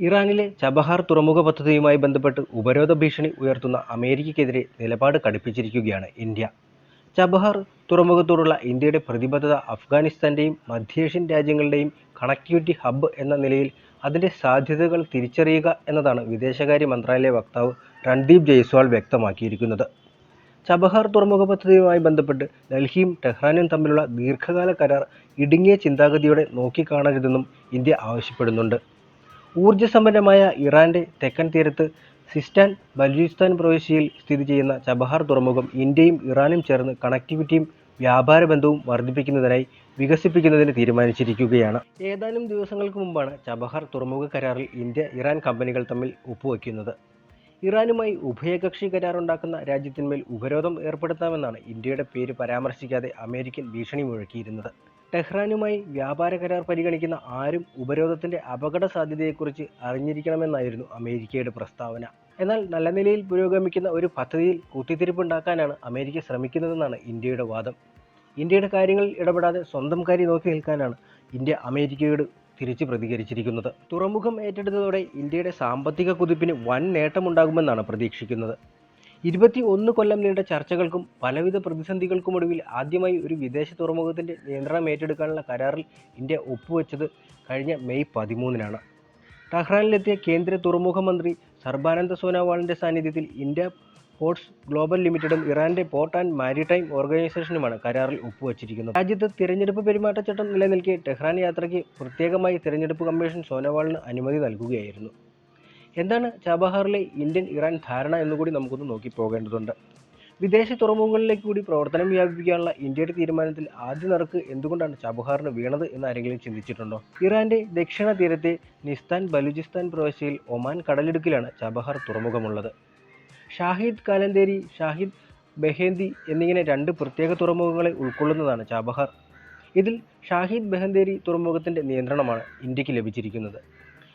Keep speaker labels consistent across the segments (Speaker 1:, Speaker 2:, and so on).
Speaker 1: ഇറാനിലെ ചബഹാർ തുറമുഖ പദ്ധതിയുമായി ബന്ധപ്പെട്ട് ഉപരോധ ഭീഷണി ഉയർത്തുന്ന അമേരിക്കയ്ക്കെതിരെ നിലപാട് കടുപ്പിച്ചിരിക്കുകയാണ് ഇന്ത്യ. ചബഹാർ തുറമുഖത്തോടുള്ള ഇന്ത്യയുടെ പ്രതിബദ്ധത അഫ്ഗാനിസ്ഥാന്റെയും മധ്യേഷ്യൻ രാജ്യങ്ങളുടെയും കണക്ടിവിറ്റി ഹബ്ബ് എന്ന നിലയിൽ അതിന്റെ സാധ്യതകൾ തിരിച്ചറിയുക എന്നതാണ് വിദേശകാര്യ മന്ത്രാലയ വക്താവ് രൺദീപ് ജയ്സ്വാൾ വ്യക്തമാക്കിയിരിക്കുന്നത്. ചബഹാർ തുറമുഖ പദ്ധതിയുമായി ബന്ധപ്പെട്ട് ഡൽഹിയും ടെഹ്റാനും തമ്മിലുള്ള ദീർഘകാല കരാർ ഇടുങ്ങിയ ചിന്താഗതിയോടെ നോക്കിക്കാണരുതെന്നും ഇന്ത്യ ആവശ്യപ്പെടുന്നുണ്ട്. ഊർജ്ജസമ്പന്നമായ ഇറാന്റെ തെക്കൻ തീരത്ത് സിസ്റ്റാൻ ബലൂചിസ്ഥാൻ പ്രവിശ്യയിൽ സ്ഥിതി ചെയ്യുന്ന ചബഹാർ തുറമുഖം ഇന്ത്യയും ഇറാനും ചേർന്ന് കണക്ടിവിറ്റിയും വ്യാപാര ബന്ധവും വർദ്ധിപ്പിക്കുന്നതിനായി വികസിപ്പിക്കുന്നതിന് തീരുമാനിച്ചിരിക്കുകയാണ്. ഏതാനും ദിവസങ്ങൾക്ക് മുമ്പാണ് ചബഹാർ തുറമുഖ കരാറിൽ ഇന്ത്യ ഇറാൻ കമ്പനികൾ തമ്മിൽ ഒപ്പുവയ്ക്കുന്നത്. ഇറാനുമായി ഉഭയകക്ഷി കരാറുണ്ടാക്കുന്ന രാജ്യത്തിന്മേൽ ഉപരോധം ഏർപ്പെടുത്താമെന്നാണ് ഇന്ത്യയുടെ പേര് പരാമർശിക്കാതെ അമേരിക്കൻ ഭീഷണി മുഴക്കിയിരുന്നത്. ടെഹ്റാനുമായി വ്യാപാര കരാർ പരിഗണിക്കുന്ന ആരും ഉപരോധത്തിന്റെ അപകട സാധ്യതയെക്കുറിച്ച് അറിഞ്ഞിരിക്കണമെന്നായിരുന്നു അമേരിക്കയുടെ പ്രസ്താവന. എന്നാൽ നല്ല നിലയിൽ പുരോഗമിക്കുന്ന ഒരു പദ്ധതിയിൽ കുത്തിത്തിരിപ്പുണ്ടാക്കാനാണ് അമേരിക്ക ശ്രമിക്കുന്നതെന്നാണ് ഇന്ത്യയുടെ വാദം. ഇന്ത്യയുടെ കാര്യങ്ങളിൽ ഇടപെടാതെ സ്വന്തം കാര്യം നോക്കി നിൽക്കാനാണ് ഇന്ത്യ അമേരിക്കയോട് തിരിച്ചു പ്രതികരിച്ചിരിക്കുന്നത്. തുറമുഖം ഏറ്റെടുത്തതോടെ ഇന്ത്യയുടെ സാമ്പത്തിക കുതിപ്പിന് വൻ നേട്ടമുണ്ടാകുമെന്നാണ് പ്രതീക്ഷിക്കുന്നത്. 21 കൊല്ലം നീണ്ട ചർച്ചകൾക്കും പലവിധ പ്രതിസന്ധികൾക്കുമൊടുവിൽ ആദ്യമായി ഒരു വിദേശ തുറമുഖത്തിന്റെ നിയന്ത്രണം ഏറ്റെടുക്കാനുള്ള കരാറിൽ ഇന്ത്യ ഒപ്പുവെച്ചത് കഴിഞ്ഞ മെയ് 13-നാണ്. ടെഹ്റാനിലെത്തിയ കേന്ദ്ര തുറമുഖ മന്ത്രി സർബാനന്ദ സോനോവാളിന്റെ സാന്നിധ്യത്തിൽ ഇന്ത്യ പോർട്സ് ഗ്ലോബൽ ലിമിറ്റഡും ഇറാന്റെ പോർട്ട് ആൻഡ് മാരിടൈം ഓർഗനൈസേഷനുമാണ് കരാറിൽ ഒപ്പുവച്ചിരിക്കുന്നത്. രാജ്യത്ത് തിരഞ്ഞെടുപ്പ് പെരുമാറ്റച്ചട്ടം നിലനിൽക്കെ ടെഹ്റാൻ യാത്രയ്ക്ക് പ്രത്യേകമായി തിരഞ്ഞെടുപ്പ് കമ്മീഷൻ സോനോവാളിന് അനുമതി നൽകുകയായിരുന്നു. എന്താണ് ചബഹാറിലെ ഇന്ത്യൻ ഇറാൻ ധാരണ എന്നുകൂടി നമുക്കൊന്ന് നോക്കി പോകേണ്ടതുണ്ട്. വിദേശ തുറമുഖങ്ങളിലേക്ക് കൂടി പ്രവർത്തനം വ്യാപിപ്പിക്കാനുള്ള ഇന്ത്യയുടെ തീരുമാനത്തിൽ ആദ്യ നറുക്ക് എന്തുകൊണ്ടാണ് ചബഹാറിന് വീണത് എന്ന് ആരെങ്കിലും ചിന്തിച്ചിട്ടുണ്ടോ? ഇറാന്റെ ദക്ഷിണ തീരത്തെ നിസ്താൻ ബലൂചിസ്ഥാൻ പ്രവിശ്യയിൽ ഒമാൻ കടലിടുക്കിലാണ് ചബഹാർ തുറമുഖമുള്ളത്. ഷാഹിദ് കാലന്തേരി, ഷാഹിദ് ബെഹേന്ദി എന്നിങ്ങനെ 2 പ്രത്യേക തുറമുഖങ്ങളെ ഉൾക്കൊള്ളുന്നതാണ് ചബഹാർ. ഇതിൽ ഷാഹിദ് ബെഹന്തേരി തുറമുഖത്തിന്റെ നിയന്ത്രണമാണ് ഇന്ത്യക്ക് ലഭിച്ചിരിക്കുന്നത്.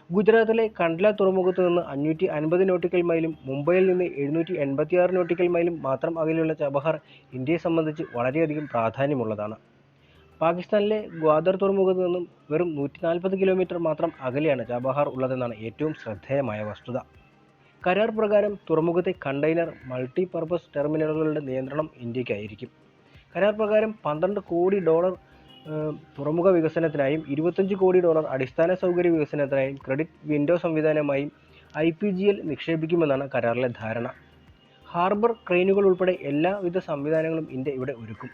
Speaker 1: ഗുജറാത്തിലെ കണ്ട്ല തുറമുഖത്ത് നിന്ന് 550 നോട്ടിക്കൽ മൈലും മുംബൈയിൽ നിന്ന് 786 നോട്ടിക്കൽ മൈലും മാത്രം അകലെയുള്ള ചബഹാർ ഇന്ത്യയെ സംബന്ധിച്ച് വളരെയധികം പ്രാധാന്യമുള്ളതാണ്. പാകിസ്ഥാനിലെ ഗ്വാദർ തുറമുഖത്ത് നിന്നും വെറും 140 കിലോമീറ്റർ മാത്രം അകലെയാണ് ചബഹാർ ഉള്ളതെന്നാണ് ഏറ്റവും ശ്രദ്ധേയമായ വസ്തുത. കരാർ പ്രകാരം തുറമുഖത്തെ കണ്ടെയ്നർ മൾട്ടി പർപ്പസ് ടെർമിനലുകളുടെ നിയന്ത്രണം ഇന്ത്യക്കായിരിക്കും. കരാർ പ്രകാരം $12 കോടി തുറമുഖ വികസനത്തിനായും $25 കോടി അടിസ്ഥാന സൗകര്യ വികസനത്തിനായും ക്രെഡിറ്റ് വിൻഡോ സംവിധാനമായും IPGL നിക്ഷേപിക്കുമെന്നാണ് കരാറിലെ ധാരണ. ഹാർബർ ക്രെയിനുകൾ ഉൾപ്പെടെ എല്ലാവിധ സംവിധാനങ്ങളും ഇന്ത്യ ഇവിടെ ഒരുക്കും.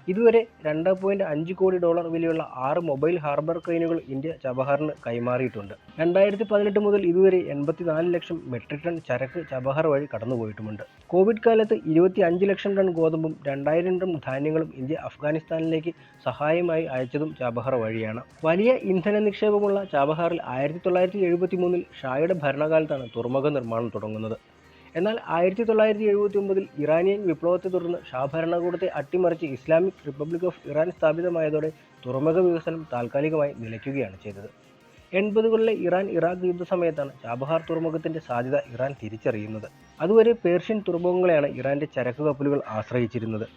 Speaker 1: ഇതുവരെ $2.5 കോടി വിലയുള്ള 6 മൊബൈൽ ഹാർബർ ക്രെയിനുകൾ ഇന്ത്യ ചബഹാറിന് കൈമാറിയിട്ടുണ്ട്. 2018 മുതൽ ഇതുവരെ 84 ലക്ഷം മെട്രിക് ടൺ ചരക്ക് ചബഹാർ വഴി കടന്നുപോയിട്ടുമുണ്ട്. കോവിഡ് കാലത്ത് 25 ലക്ഷം ടൺ ഗോതമ്പും 2000 ടൺ ധാന്യങ്ങളും ഇന്ത്യ അഫ്ഗാനിസ്ഥാനിലേക്ക് സഹായമായി അയച്ചതും ചബഹാർ വഴിയാണ്. വലിയ ഇന്ധന നിക്ഷേപമുള്ള ചബഹാറിൽ 1973-ൽ ഷായുടെ ഭരണകാലത്താണ് തുറമുഖ നിർമ്മാണം തുടങ്ങുന്നത്. എന്നാൽ 1979-ൽ ഇറാനിയൻ വിപ്ലവത്തെ തുടർന്ന് ഷാ ഭരണകൂടത്തെ അട്ടിമറിച്ച് ഇസ്ലാമിക് റിപ്പബ്ലിക് ഓഫ് ഇറാൻ സ്ഥാപിതമായതോടെ തുറമുഖ വികസനം താൽക്കാലികമായി നിലയ്ക്കുകയാണ് ചെയ്തത്. 80കളിലെ ഇറാൻ-ഇറാഖ് യുദ്ധസമയത്താണ് ചബഹാർ തുറമുഖത്തിന്റെ സാധ്യത ഇറാൻ തിരിച്ചറിയുന്നത്. അതുവരെ പേർഷ്യൻ തുറമുഖങ്ങളെയാണ് ഇറാന്റെ ചരക്ക് കപ്പലുകൾ ആശ്രയിച്ചിരുന്നത്.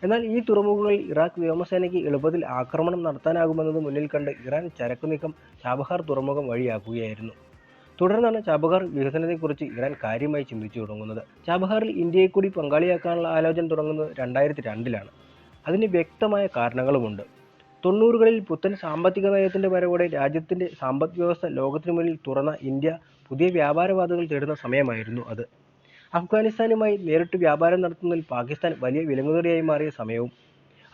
Speaker 1: എന്നാൽ ഈ തുറമുഖങ്ങളിൽ ഇറാഖ് വ്യോമസേനയ്ക്ക് എളുപ്പത്തിൽ ആക്രമണം നടത്താനാകുമെന്നത് മുന്നിൽ കണ്ട് ഇറാൻ ചരക്ക് നീക്കം ചബഹാർ തുറമുഖം വഴിയാക്കുകയായിരുന്നു. തുടർന്നാണ് ചബഹാർ വികസനത്തെക്കുറിച്ച് ഇറാൻ കാര്യമായി ചിന്തിച്ചു തുടങ്ങുന്നത്. ചബഹാറിൽ ഇന്ത്യയെ കൂടി പങ്കാളിയാക്കാനുള്ള ആലോചന തുടങ്ങുന്നത് 2002-ലാണ്. അതിന് വ്യക്തമായ കാരണങ്ങളുമുണ്ട്. 90കളിൽ പുത്തൻ സാമ്പത്തിക നയത്തിന്റെ വരവോടെ രാജ്യത്തിന്റെ സമ്പദ് വ്യവസ്ഥ ലോകത്തിനു മുന്നിൽ തുറന്ന ഇന്ത്യ പുതിയ വ്യാപാരപാതകൾ തേടുന്ന സമയമായിരുന്നു അത്. അഫ്ഗാനിസ്ഥാനുമായി നേരിട്ട് വ്യാപാരം നടത്തുന്നതിൽ പാകിസ്ഥാൻ വലിയ വിലങ്ങുതടിയായി മാറിയ സമയവും.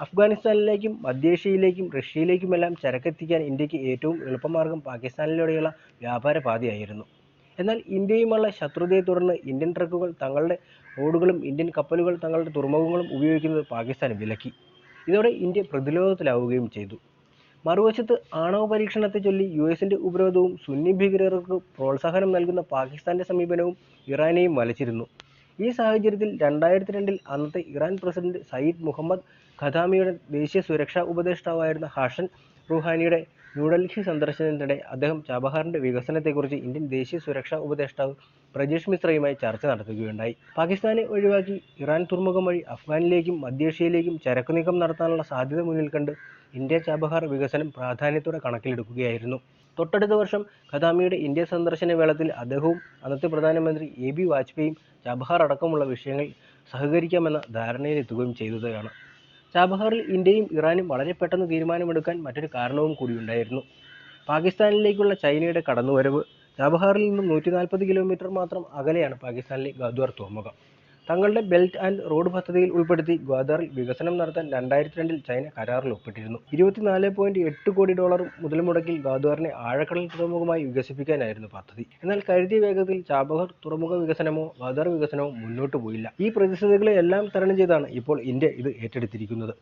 Speaker 1: അഫ്ഗാനിസ്ഥാനിലേക്കും മധ്യേഷ്യയിലേക്കും റഷ്യയിലേക്കുമെല്ലാം ചരക്കെത്തിക്കാൻ ഇന്ത്യക്ക് ഏറ്റവും എളുപ്പമാർഗം പാകിസ്ഥാനിലൂടെയുള്ള വ്യാപാര പാതയായിരുന്നു. എന്നാൽ ഇന്ത്യയുമുള്ള ശത്രുതയെ തുടർന്ന് ഇന്ത്യൻ ട്രക്കുകൾ തങ്ങളുടെ റോഡുകളും ഇന്ത്യൻ കപ്പലുകൾ തങ്ങളുടെ തുറമുഖങ്ങളും ഉപയോഗിക്കുന്നത് പാകിസ്ഥാൻ വിലക്കി. ഇതോടെ ഇന്ത്യ പ്രതിരോധത്തിലാവുകയും ചെയ്തു. മറുവശത്ത് ആണവ പരീക്ഷണത്തെ ചൊല്ലി US-ന്റെ ഉപരോധവും സുന്നി ഭീകരർക്ക് പ്രോത്സാഹനം നൽകുന്ന പാകിസ്ഥാന്റെ സമീപനവും ഇറാനെയും വലച്ചിരുന്നു. ഈ സാഹചര്യത്തിൽ 2002-ൽ അന്നത്തെ ഇറാൻ പ്രസിഡന്റ് സയ്യിദ് മുഹമ്മദ് ഖതാമിയുടെ ദേശീയ സുരക്ഷാ ഉപദേഷ്ടാവായിരുന്ന ഹസൻ റുഹാനിയുടെ ന്യൂഡൽഹി സന്ദർശനത്തിനിടെ അദ്ദേഹം ചബഹാറിന്റെ വികസനത്തെക്കുറിച്ച് ഇന്ത്യൻ ദേശീയ സുരക്ഷാ ഉപദേഷ്ടാവ് പ്രജേഷ് മിശ്രയുമായി ചർച്ച നടത്തുകയുണ്ടായി. പാകിസ്ഥാനെ ഒഴിവാക്കി ഇറാൻ തുറമുഖം വഴി അഫ്ഗാനിലേക്കും മധ്യേഷ്യയിലേക്കും ചരക്ക് നീക്കം നടത്താനുള്ള സാധ്യത മുന്നിൽ കണ്ട് ഇന്ത്യ ചബഹാർ വികസനം പ്രാധാന്യത്തോടെ കണക്കിലെടുക്കുകയായിരുന്നു. തൊട്ടടുത്ത വർഷം ഖദാമിയുടെ ഇന്ത്യ സന്ദർശന വേളയിൽ അദ്ദേഹവും അന്നത്തെ പ്രധാനമന്ത്രി AB വാജ്പേയിയും ചാബഹാർ അടക്കമുള്ള വിഷയങ്ങളിൽ സഹകരിക്കാമെന്ന ധാരണയിലെത്തുകയും ചെയ്തതാണ്. ചാബഹാറിൽ ഇന്ത്യയും ഇറാനും വളരെ പെട്ടെന്ന് തീരുമാനമെടുക്കാൻ മറ്റൊരു കാരണവും കൂടിയുണ്ടായിരുന്നു. പാകിസ്ഥാനിലേക്കുള്ള ചൈനയുടെ കടന്നുവരവ്. ചാബഹാറിൽ നിന്നും 140 കിലോമീറ്റർ മാത്രം അകലെയാണ് പാകിസ്ഥാനിലെ ഗ്വാദർ തുറമുഖം. തങ്ങളുടെ ബെൽറ്റ് ആൻഡ് റോഡ് പദ്ധതിയിൽ ഉൾപ്പെടുത്തി ഗ്വാദറിൽ വികസനം നടത്താൻ 2002 ചൈന കരാറിൽ ഒപ്പിട്ടിരുന്നു. $24.8 കോടി മുതൽ മുടക്കിൽ ഗ്വാദറിനെ ആഴക്കടൽ തുറമുഖമായി വികസിപ്പിക്കാനായിരുന്നു പദ്ധതി. എന്നാൽ കരുതിയ വേഗത്തിൽ ചാബഹാർ തുറമുഖ വികസനമോ ഗ്വാദർ വികസനമോ മുന്നോട്ടു പോയില്ല. ഈ പ്രതിസന്ധികളെ എല്ലാം തരണം ചെയ്താണ് ഇപ്പോൾ ഇന്ത്യ ഇത് ഏറ്റെടുത്തിരിക്കുന്നത്.